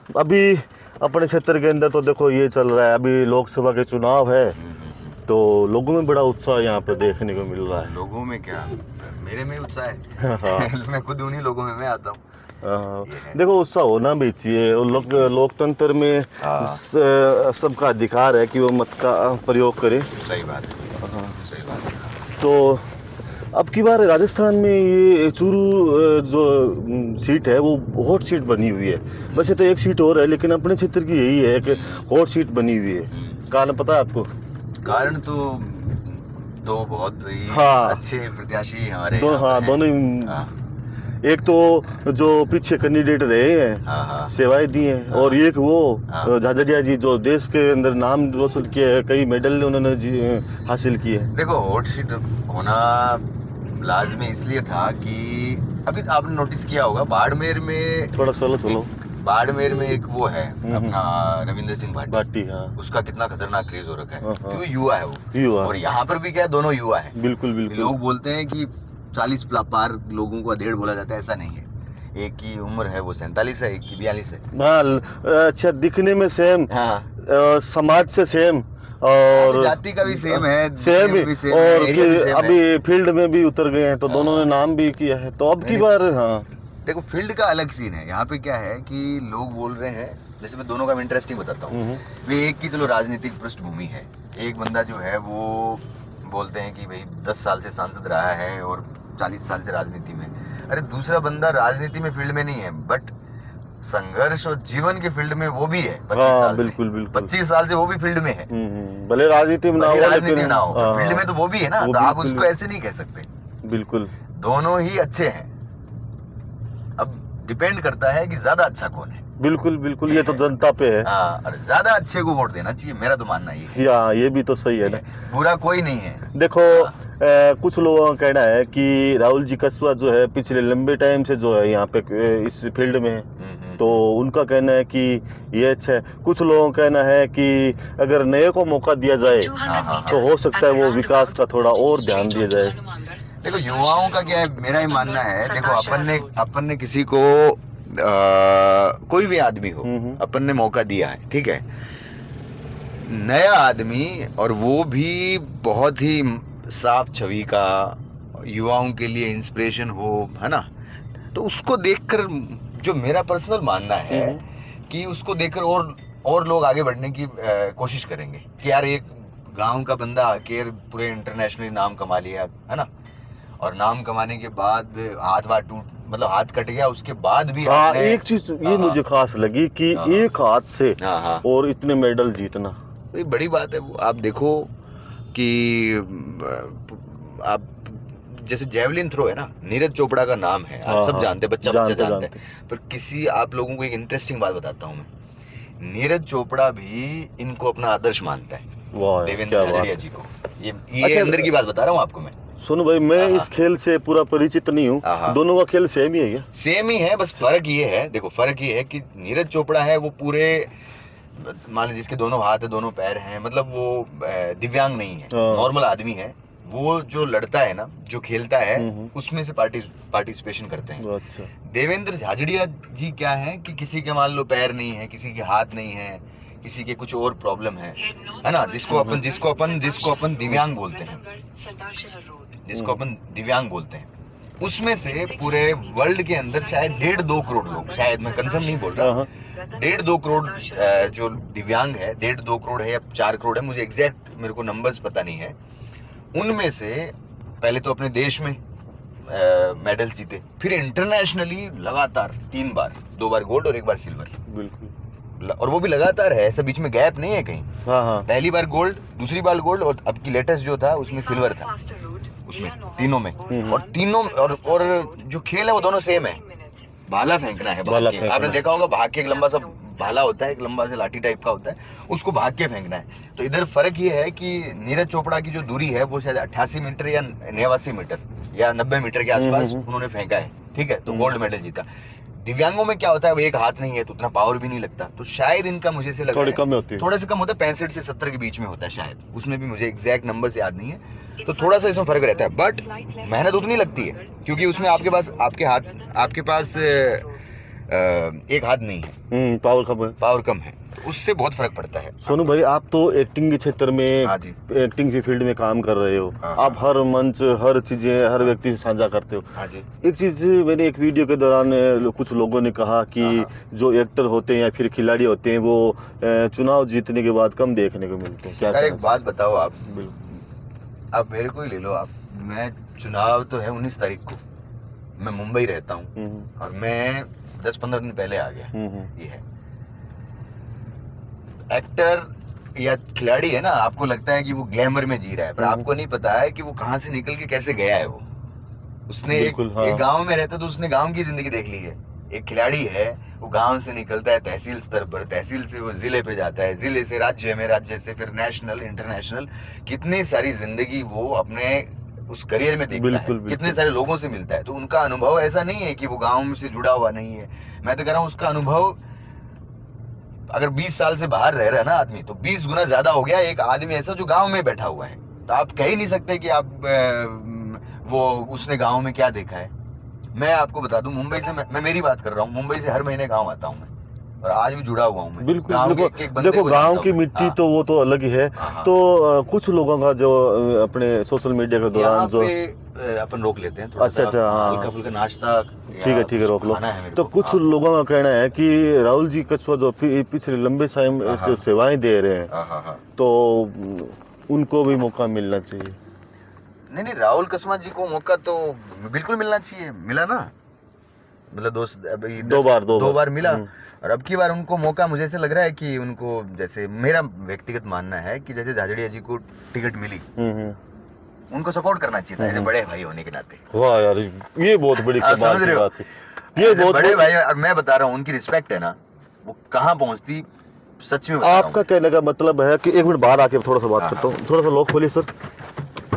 अभी अपने क्षेत्र के अंदर तो देखो ये चल रहा है, अभी लोकसभा के चुनाव है, तो लोगों में बड़ा उत्साह यहाँ पे देखने को मिल रहा है। लोगों में क्या, मेरे में उत्साह है। हाँ। मैं खुद उन्हीं लोगों में मैं आता हूँ। देखो उत्साह होना भी चाहिए, और लोकतंत्र में सबका अधिकार है कि वो मत का प्रयोग करे। सही बात है। हाँ। सही बात है। तो अब की बार राजस्थान में ये चूरू जो सीट है वो हॉट सीट बनी हुई है। वैसे तो एक सीट और है, लेकिन अपने क्षेत्र की यही है कि हॉट सीट बनी हुई है। कारण पता है आपको? कारण तो दो बहुत ही अच्छे प्रत्याशी हमारे दोनों ही। एक तो जो पीछे कैंडिडेट रहे हैं, सेवाएं दी हैं, और एक वो झाझड़िया जी जो देश के अंदर नाम रोशन किए हैं, कई मेडल उन्होंने हासिल किए हैं। देखो हॉट सीट होना लाजमी इसलिए था कि अभी आपने नोटिस किया होगा बाड़मेर में, थोड़ा चलो बाड़मेर में एक वो है अपना रविंद्र सिंह भाटी। हाँ। उसका कितना खतरनाक क्रेज हो रखा है, क्योंकि युवा है वो। युवा। और यहाँ पर भी क्या है, दोनों युवा है। बिल्कुल। लोग बोलते हैं कि 40 पार लोगों को अधेड़ बोला जाता है, ऐसा नहीं है। एक की उम्र है वो 47 है, एक की 42 है। हाँ, अच्छा दिखने में सेम, समाज से सेम, और जाति का भी सेम है, सेम भी, और अभी फील्ड में भी उतर गए हैं, तो दोनों ने नाम भी किया है। तो अब की बार देखो फील्ड का अलग सीन है। यहाँ पे क्या है कि लोग बोल रहे हैं, जैसे मैं दोनों का इंटरेस्टिंग बताता हूँ। वे एक की चलो राजनीतिक पृष्ठभूमि है, एक बंदा जो है वो बोलते हैं कि भाई 10 साल से सांसद रहा है और 40 साल से राजनीति में। अरे दूसरा बंदा राजनीति में फील्ड में नहीं है, बट संघर्ष और जीवन के फील्ड में वो भी है। 25 साल बिल्कुल 25 साल से वो भी फील्ड में है। भले राजनीति में ना हो, फील्ड में तो वो भी है ना, तो आप उसको ऐसे नहीं कह सकते। बिल्कुल, दोनों ही अच्छे हैं। अब डिपेंड करता है कि ज्यादा अच्छा कौन है। बिल्कुल, ये तो जनता पे है। और ज्यादा अच्छे को वोट देना चाहिए, मेरा तो मानना ये है। ये भी तो सही है ना, बुरा कोई नहीं है। देखो कुछ लोगों का कहना है कि राहुल जी कस्वा जो है पिछले लंबे टाइम से जो है यहाँ पे इस फील्ड में है, तो उनका कहना है कि ये अच्छा है। कुछ लोगों का कहना है कि अगर नए को मौका दिया जाए तो हो सकता है वो विकास का थोड़ा और ध्यान दिया जाए। देखो युवाओं का क्या है, मेरा ही मानना है। देखो अपन ने किसी को कोई भी आदमी हो, अपन ने मौका दिया है, ठीक है, नया आदमी, और वो भी बहुत ही साफ छवि का, युवाओं के लिए इंस्पिरेशन हो, है ना, तो उसको देखकर जो मेरा पर्सनल मानना है कि उसको देखकर और लोग आगे बढ़ने की कोशिश करेंगे कि यार एक गांव का बंदा आके पूरे इंटरनेशनली नाम कमा लिया, है ना, और नाम कमाने के बाद हाथ कट गया, उसके बाद भी एक चीज ये मुझे खास लगी कि एक हाथ से और इतने मेडल जीतना, तो बड़ी बात है। वो आप देखो कि आप जैसे जेवलिन थ्रो है ना, नीरज चोपड़ा का नाम है, आप सब जानते हैं, बच्चा जानते हैं। पर आप लोगों को एक इंटरेस्टिंग बात बताता हूँ मैं। नीरज चोपड़ा भी इनको अपना आदर्श मानता है, देवेंद्र झाझड़िया जी को। ये अंदर की बात बता रहा हूँ आपको मैं। सुनो भाई, मैं इस खेल से पूरा परिचित नहीं हूँ, दोनों का खेल सेम ही है क्या? सेम ही है, बस फर्क ये है, देखो फर्क ये है कि नीरज चोपड़ा है वो पूरे, मान लीजिए जिसके दोनों हाथ है, दोनों पैर हैं, मतलब वो दिव्यांग नहीं है, नॉर्मल आदमी है। वो जो लड़ता है ना, जो खेलता है, उसमें से पार्टिसिपेशन करते हैं। अच्छा। देवेंद्र झाझड़िया जी क्या है कि किसी के मान लो पैर नहीं है, किसी के हाथ नहीं है, किसी के कुछ और प्रॉब्लम है ना, जिसको अपन दिव्यांग बोलते हैं, जिसको अपन दिव्यांग बोलते हैं, उसमें से पूरे वर्ल्ड के अंदर शायद 1.5-2 करोड़ लोग, शायद मैं कंफर्म नहीं बोल रहा, 1.5-2 करोड़ जो दिव्यांग है, 1.5-2 करोड़ है या 4 करोड़ है, मुझे एग्जैक्ट मेरे को नंबर्स पता नहीं है। उनमें से पहले तो अपने देश में मेडल जीते, फिर इंटरनेशनली लगातार 3 बार, 2 बार गोल्ड और 1 बार सिल्वर। बिल्कुल, और वो भी लगातार है, ऐसा बीच में गैप नहीं है कहीं। पहली बार गोल्ड, दूसरी बार गोल्ड, और अब की लेटेस्ट जो था उसमें सिल्वर था, उसमें तीनों में। और तीनों और जो खेल है वो दोनों सेम है, भाला फेंकना है। आपने देखा होगा, भाग के एक लंबा सा भाला होता है, एक लंबा सा लाठी टाइप का होता है, उसको भाग के फेंकना है। तो इधर फर्क ये है कि नीरज चोपड़ा की जो दूरी है वो शायद 88 मीटर या 89 मीटर या 90 मीटर के आसपास उन्होंने फेंका है, ठीक है, तो गोल्ड मेडल जीता। दिव्यांगों में क्या होता है, वो एक हाथ नहीं है तो उतना पावर भी नहीं लगता, तो शायद इनका मुझे से लग रहा है थोड़ा सा कम होता है, 65 से 70 के बीच में होता है शायद, उसमें भी मुझे एग्जैक्ट नंबर याद नहीं है, तो थोड़ा सा इसमें फर्क रहता है। बट मेहनत उतनी लगती है, क्योंकि उसमें आपके पास एक हाथ नहीं है, पावर कम है, पावर कम है, उससे बहुत फर्क पड़ता है। सोनू भाई आप तो एक्टिंग के क्षेत्र में, हाँ जी, एक्टिंग की फील्ड में काम कर रहे हो, हाँ, आप हर मंच हर चीजें हर व्यक्ति से साझा करते हो। हाँ जी, एक चीज मैंने एक वीडियो के दौरान कुछ लोगों ने कहा कि जो एक्टर होते हैं या फिर खिलाड़ी होते हैं वो चुनाव जीतने के बाद कम देखने को मिलते हैं, क्या यार एक कहना बात बताओ आप, बिल्कुल। आप मेरे को ही ले लो आप, मैं चुनाव तो है 19 तारीख को, मैं मुंबई रहता हूँ और मैं 10-15 दिन पहले आ गया। ये है एक्टर या खिलाड़ी है ना, आपको लगता है कि वो ग्लैमर में जी रहा है, पर आपको नहीं पता है कि वो कहाँ से निकल के कैसे गया है। वो उसने एक गांव में रहता तो उसने गांव की जिंदगी देख ली है। एक खिलाड़ी है वो गांव से निकलता है तहसील स्तर पर, तहसील से वो जिले पे जाता है, जिले से राज्य में, राज्य से फिर नेशनल, इंटरनेशनल, कितनी सारी जिंदगी वो अपने उस करियर में देखता है, कितने सारे लोगों से मिलता है। तो उनका अनुभव ऐसा नहीं है कि वो गांव से जुड़ा हुआ नहीं है। मैं तो कह रहा हूँ उसका अनुभव अगर 20 साल से बाहर रह रहा है ना आदमी, तो 20 गुना ज्यादा हो गया एक आदमी ऐसा जो गांव में बैठा हुआ है। तो आप कह ही नहीं सकते कि आप वो उसने गांव में क्या देखा है। मैं आपको बता दूं, मुंबई से मैं मेरी बात कर रहा हूँ, मुंबई से हर महीने गांव आता हूँ मैं, और आज भी जुड़ा हुआ हूँ मैं। बिल्कुल, देखो गांव की मिट्टी तो वो तो अलग ही है। तो कुछ लोगों का जो अपने सोशल मीडिया के दौरान जो अपन रोक लेते हैं थोड़ा, अच्छा, हल्का फुल्का नाश्ता, ठीक है रोक लो। तो कुछ लोगों का कहना है कि राहुल जी कछुआ जो पिछले लंबे टाइम से सेवाएं दे रहे हैं, तो उनको भी मौका मिलना चाहिए। नहीं, राहुल कछुआ जी को मौका तो बिल्कुल मिलना चाहिए, मिला ना, मतलब दो बार मिला। और अब की बार उनको मौका, मुझे ऐसे लग रहा है कि उनको, जैसे मेरा व्यक्तिगत मानना है कि जैसे झाझड़िया जी को टिकट मिली, उनको सपोर्ट करना चाहिए था ऐसे बड़े भाई होने के नाते। वाह यार, ये बहुत बड़ी बात है, ये बहुत बड़े भाई। और मैं बता रहा हूँ उनकी रिस्पेक्ट है ना, वो कहाँ पहुँचती सच में। आपका कहने का मतलब है कि एक मिनट बाहर आके थोड़ा सा बात करता हूँ, थोड़ा सा लोग खोलिए सर,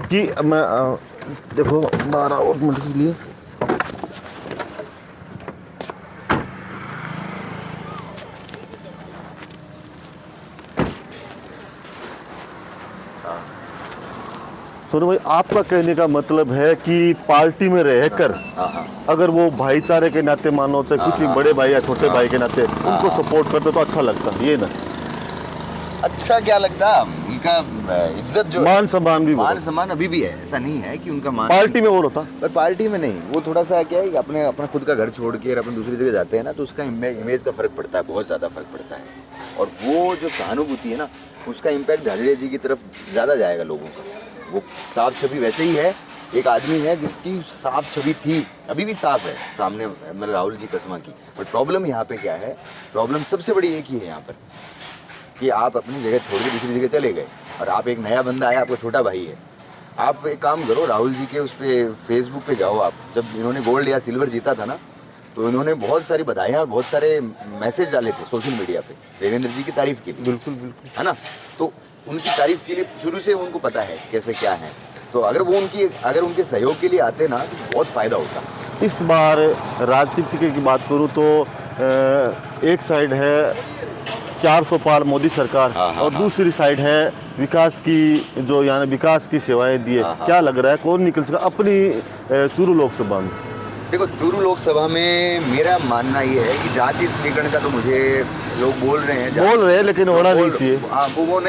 कि मैं देखो 12 और मिनट के लिए सोनू भाई, आपका कहने का मतलब है कि पार्टी में रहकर अगर वो भाईचारे के नाते मानो, चाहे कुछ भी बड़े भाई या छोटे भाई के नाते उनको सपोर्ट करते तो अच्छा लगता, ये ना? अच्छा क्या लगता, उनका इज्जत जो मान सम्मान अभी भी है, ऐसा नहीं है कि उनका मान पार्टी में वो होता, पर पार्टी में नहीं। वो थोड़ा सा क्या है कि अपना खुद का घर छोड़ के अपन दूसरी जगह जाते हैं ना, तो उसका इमेज का फर्क पड़ता है, बहुत ज्यादा फर्क पड़ता है। और वो जो सहानुभूति है ना, उसका इम्पैक्ट झाझड़िया जी की तरफ ज्यादा जाएगा लोगों का। वो साफ छवि वैसे ही है, एक आदमी है जिसकी साफ छवि थी, अभी भी साफ है सामने, मतलब राहुल जी कछुआ की। बट प्रॉब्लम यहाँ पे क्या है, प्रॉब्लम सबसे बड़ी एक ही है यहाँ पर, कि आप अपनी जगह छोड़ के दूसरी जगह चले गए और आप एक नया बंदा है, आपका छोटा भाई है। आप एक काम करो, राहुल जी के उस पर फेसबुक पे जाओ आप, जब इन्होंने गोल्ड या सिल्वर जीता था ना, तो इन्होंने बहुत सारी बधाइयाँ और बहुत सारे मैसेज डाले थे सोशल मीडिया पे देवेंद्र जी की तारीफ के लिए। बिल्कुल है ना, तो उनकी तारीफ के लिए शुरू से उनको पता है कैसे क्या है। तो अगर उनके सहयोग के लिए आते ना, तो बहुत फायदा होता। इस बार राजनीति की बात करूँ तो एक साइड है 400 पार मोदी सरकार, और दूसरी साइड है विकास की, जो यानी विकास की सेवाएं दी है। क्या लग रहा है कौन निकल सका अपनी चूरू लोकसभा में? देखो, चूरू लोकसभा में मेरा मानना ये है कि जाति समीकरण का तो मुझे लोग बोल रहे हैं, लेकिन होना नहीं चाहिए। वो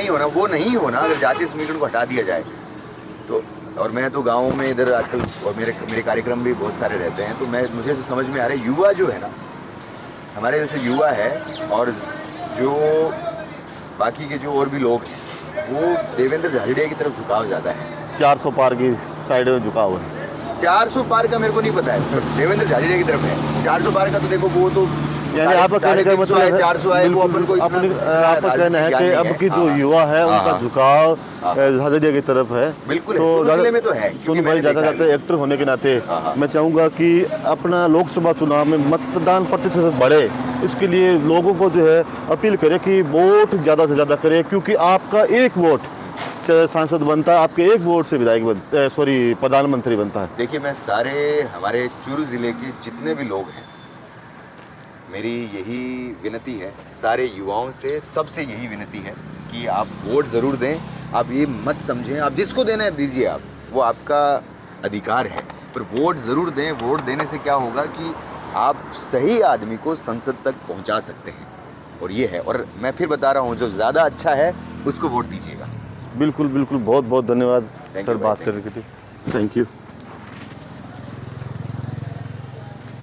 नहीं होना अगर जाति समीकरण को हटा दिया जाए तो। और मैं तो गाँव में इधर आजकल, और मेरे कार्यक्रम भी बहुत सारे रहते हैं, तो मुझे समझ में आ रहा है, युवा जो है ना, हमारे जैसे युवा है, और जो बाकी के जो और भी लोग हैं, वो देवेंद्र झाझड़िया की तरफ झुकाव ज़्यादा है। 400 पार की साइड में झुकाव है। 400 पार का मेरे को नहीं पता है, देवेंद्र झाझड़िया की तरफ है। 400 पार का तो देखो, वो तो यानी आपका कहने का मतलब है 400 है, वो अपन को आपका कहना है कि अब की जो युवा है उनका झुकाव झाझड़िया की तरफ है। बिल्कुल, तो जिले में तो है। सोनू भाई, ज़्यादा एक्टर होने के नाते मैं चाहूँगा कि अपना लोकसभा चुनाव में मतदान प्रतिशत बढ़े, इसके लिए लोगों को जो है अपील करें कि वोट ज़्यादा से ज़्यादा करें, क्योंकि आपका एक वोट से सांसद बनता है, आपके एक वोट से विधायक प्रधानमंत्री बनता है। देखिए, मैं सारे हमारे चूरू जिले के जितने भी लोग हैं, मेरी यही विनती है सारे युवाओं से, सबसे यही विनती है कि आप वोट ज़रूर दें। आप ये मत समझें, आप जिसको देना है दीजिए, आप वो आपका अधिकार है, पर वोट ज़रूर दें। वोट देने से क्या होगा कि आप सही आदमी को संसद तक पहुंचा सकते हैं, और ये है। और मैं फिर बता रहा हूँ, जो ज़्यादा अच्छा है उसको वोट दीजिएगा। बिल्कुल बिल्कुल, बहुत बहुत धन्यवाद Thank सर you भाई, बात thank करने के लिए। Thank you.